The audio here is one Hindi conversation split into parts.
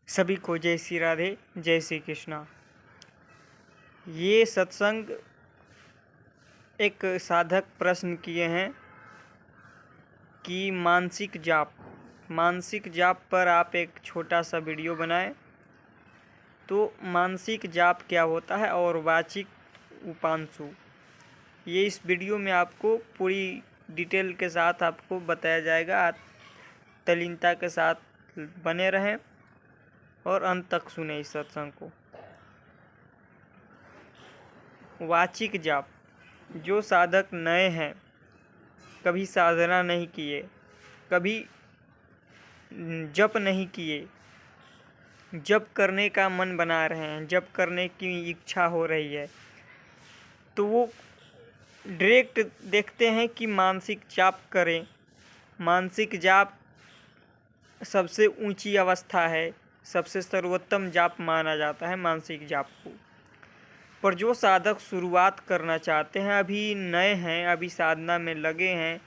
सभी को जय श्री राधे, जय श्री कृष्णा। ये सत्संग एक साधक प्रश्न किए हैं कि मानसिक जाप पर आप एक छोटा सा वीडियो बनाएं। तो मानसिक जाप क्या होता है और वाचिक उपांशु, ये इस वीडियो में आपको पूरी डिटेल के साथ आपको बताया जाएगा। तल्लीनता के साथ बने रहें और अंत तक सुने इस सत्संग को। वाचिक जाप, जो साधक नए हैं, कभी साधना नहीं किए, कभी जप नहीं किए, जप करने का मन बना रहे हैं, जप करने की इच्छा हो रही है, तो वो डायरेक्ट देखते हैं कि मानसिक जाप करें। मानसिक जाप सबसे ऊंची अवस्था है, सबसे सर्वोत्तम जाप माना जाता है मानसिक जाप को। पर जो साधक शुरुआत करना चाहते हैं, अभी नए हैं, अभी साधना में लगे हैं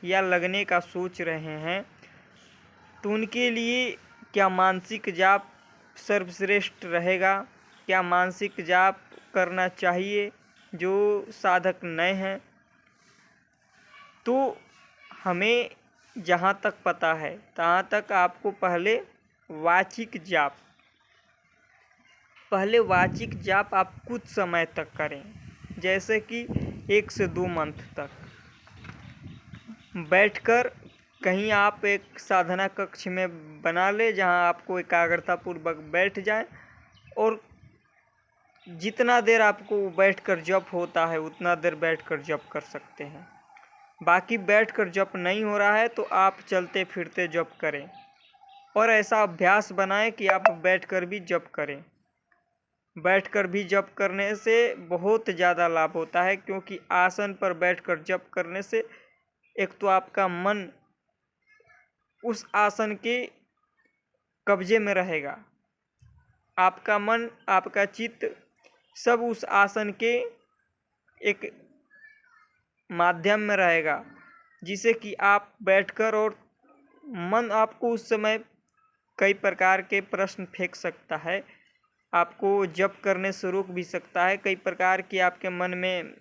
या लगने का सोच रहे हैं, तो उनके लिए क्या मानसिक जाप सर्वश्रेष्ठ रहेगा? क्या मानसिक जाप करना चाहिए जो साधक नए हैं? तो हमें जहाँ तक पता है तहाँ तक आपको पहले वाचिक जाप आप कुछ समय तक करें, जैसे कि 1 से 2 मंथ तक बैठकर कहीं आप एक साधना कक्ष में बना ले, जहां आपको एकाग्रतापूर्वक बैठ जाए और जितना देर आपको बैठकर जप होता है उतना देर बैठकर जप कर सकते हैं। बाकी बैठकर जप नहीं हो रहा है तो आप चलते फिरते जप करें और ऐसा अभ्यास बनाएं कि आप बैठकर भी जप करें। बैठकर भी जप करने से बहुत ज़्यादा लाभ होता है, क्योंकि आसन पर बैठकर जप करने से एक तो आपका मन उस आसन के कब्जे में रहेगा, आपका मन, आपका चित्त सब उस आसन के एक माध्यम में रहेगा, जिसे कि आप बैठकर, और मन आपको उस समय कई प्रकार के प्रश्न फेंक सकता है, आपको जप करने से रोक भी सकता है, कई प्रकार की आपके मन में।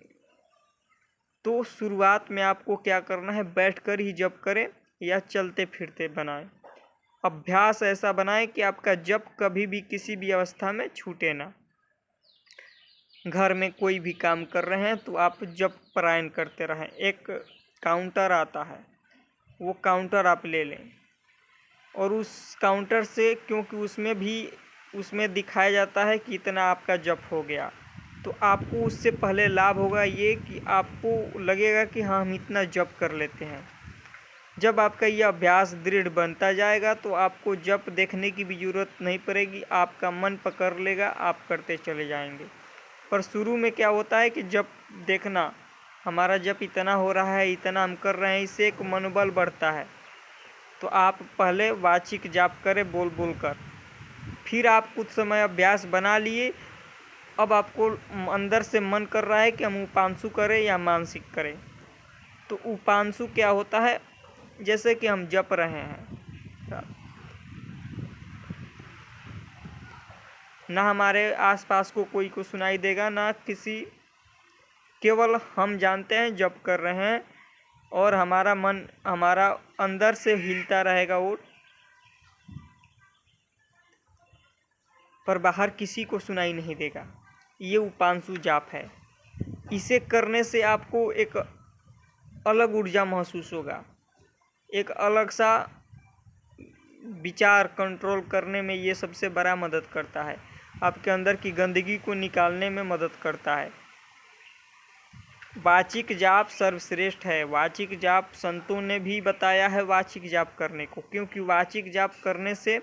तो शुरुआत में आपको क्या करना है, बैठकर ही जप करें या चलते फिरते बनाएं। अभ्यास ऐसा बनाएं कि आपका जप कभी भी किसी भी अवस्था में छूटे ना। घर में कोई भी काम कर रहे हैं तो आप जप पारायण करते रहें। एक काउंटर आता है, वो काउंटर आप ले लें और उस काउंटर से, क्योंकि उसमें दिखाया जाता है कि इतना आपका जप हो गया, तो आपको उससे पहले लाभ होगा ये कि आपको लगेगा कि हाँ, हम इतना जप कर लेते हैं। जब आपका यह अभ्यास दृढ़ बनता जाएगा तो आपको जप देखने की भी ज़रूरत नहीं पड़ेगी, आपका मन पकड़ लेगा, आप करते चले जाएंगे। पर शुरू में क्या होता है कि जप देखना, हमारा जप इतना हो रहा है, इतना हम कर रहे हैं, इससे एक मनोबल बढ़ता है। तो आप पहले वाचिक जाप करें बोल बोल कर, फिर आप कुछ समय अभ्यास बना लिए। अब आपको अंदर से मन कर रहा है कि हम उपांशु करें या मानसिक करें। तो उपांशु क्या होता है, जैसे कि हम जप रहे हैं, ना हमारे आसपास को कोई को सुनाई देगा, ना किसी, केवल हम जानते हैं जप कर रहे हैं और हमारा मन हमारा अंदर से हिलता रहेगा वो, पर बाहर किसी को सुनाई नहीं देगा। ये उपांशु जाप है। इसे करने से आपको एक अलग ऊर्जा महसूस होगा, एक अलग सा विचार कंट्रोल करने में ये सबसे बड़ा मदद करता है। आपके अंदर की गंदगी को निकालने में मदद करता है। वाचिक जाप सर्वश्रेष्ठ है। वाचिक जाप संतों ने भी बताया है वाचिक जाप करने को, क्योंकि वाचिक जाप करने से,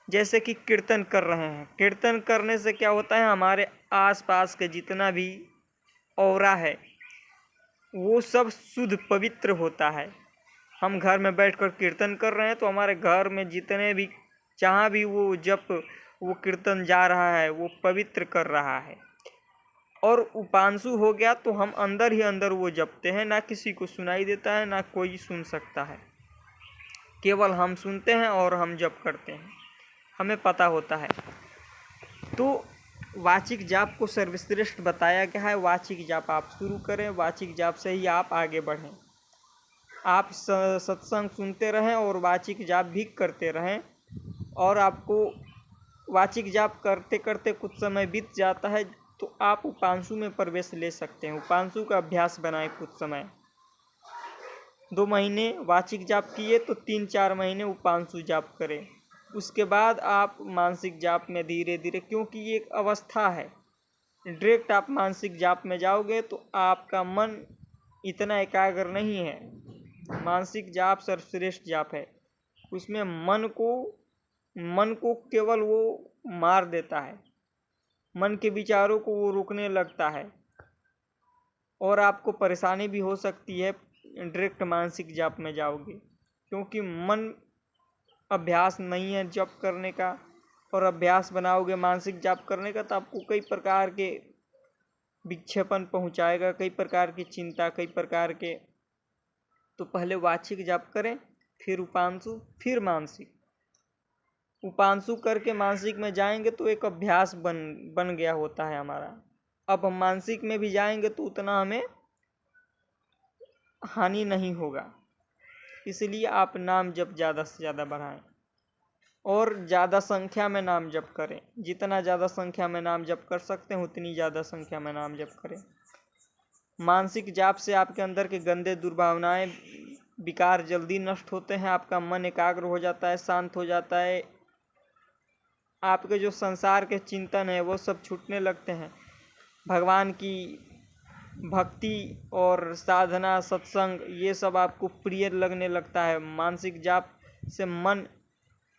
जैसे कि कीर्तन कर रहे हैं, कीर्तन करने से क्या होता है, हमारे आसपास के जितना भी औरा है वो सब शुद्ध पवित्र होता है। हम घर में बैठकर कीर्तन कर रहे हैं तो हमारे घर में जितने भी, जहाँ भी वो जप, वो कीर्तन जा रहा है, वो पवित्र कर रहा है। और उपांशु हो गया तो हम अंदर ही अंदर वो जपते हैं, ना किसी को सुनाई देता है, ना कोई सुन सकता है, केवल हम सुनते हैं और हम जप करते हैं। हमें पता होता है। तो वाचिक जाप को सर्वश्रेष्ठ बताया गया है। वाचिक जाप आप शुरू करें, वाचिक जाप से ही आप आगे बढ़ें। आप सत्संग सुनते रहें और वाचिक जाप भी करते रहें, और आपको वाचिक जाप करते करते कुछ समय बीत जाता है तो आप उपांशु में प्रवेश ले सकते हैं। उपांशु का अभ्यास बनाएं कुछ समय, 2 महीने वाचिक जाप किए तो 3-4 महीने उपांशु जाप करें। उसके बाद आप मानसिक जाप में धीरे धीरे, क्योंकि ये एक अवस्था है, डायरेक्ट आप मानसिक जाप में जाओगे तो आपका मन इतना एकाग्र नहीं है। मानसिक जाप सर्वश्रेष्ठ जाप है। उसमें मन को केवल वो मार देता है, मन के विचारों को वो रोकने लगता है, और आपको परेशानी भी हो सकती है डायरेक्ट मानसिक जाप में जाओगे, क्योंकि मन अभ्यास नहीं है जप करने का। और अभ्यास बनाओगे मानसिक जाप करने का तो आपको कई प्रकार के विक्षेपण पहुंचाएगा, कई प्रकार की चिंता, कई प्रकार के। तो पहले वाचिक जाप करें, फिर उपांशु, फिर मानसिक। उपांशु करके मानसिक में जाएंगे तो एक अभ्यास बन गया होता है हमारा। अब हम मानसिक में भी जाएंगे तो उतना हमें हानि नहीं होगा। इसलिए आप नाम जप ज़्यादा से ज़्यादा बढ़ाएं और ज़्यादा संख्या में नाम जप करें। जितना ज़्यादा संख्या में नाम जप कर सकते हैं उतनी ज़्यादा संख्या में नाम जप करें। मानसिक जाप से आपके अंदर के गंदे दुर्भावनाएं, विकार जल्दी नष्ट होते हैं। आपका मन एकाग्र हो जाता है, शांत हो जाता है। आपके जो संसार के चिंतन है वो सब छूटने लगते हैं। भगवान की भक्ति और साधना, सत्संग, ये सब आपको प्रिय लगने लगता है। मानसिक जाप से मन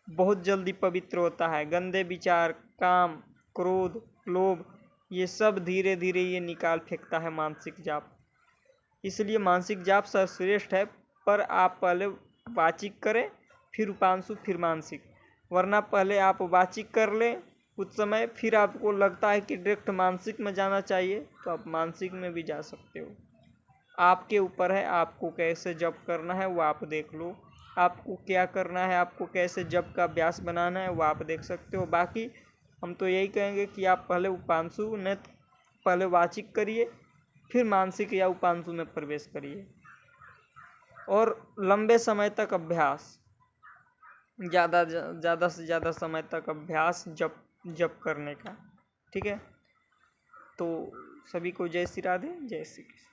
बहुत जल्दी पवित्र होता है। गंदे विचार, काम, क्रोध, लोभ, ये सब धीरे धीरे ये निकाल फेंकता है मानसिक जाप। इसलिए मानसिक जाप सर्वश्रेष्ठ है। पर आप पहले वाचिक करें, फिर उपांशु, फिर मानसिक। वरना पहले आप वाचिक कर लें कुछ समय, फिर आपको लगता है कि डायरेक्ट मानसिक में जाना चाहिए तो आप मानसिक में भी जा सकते हो। आपके ऊपर है, आपको कैसे जप करना है वो आप देख लो। आपको क्या करना है, आपको कैसे जप का अभ्यास बनाना है वो आप देख सकते हो। बाकी हम तो यही कहेंगे कि आप पहले उपांशु ने पहले वाचिक करिए, फिर मानसिक या उपांशु में प्रवेश करिए, और लंबे समय तक अभ्यास, ज़्यादा से ज़्यादा समय तक अभ्यास जप करने का। ठीक है, तो सभी को जय श्री राधे, जय श्री कृष्ण।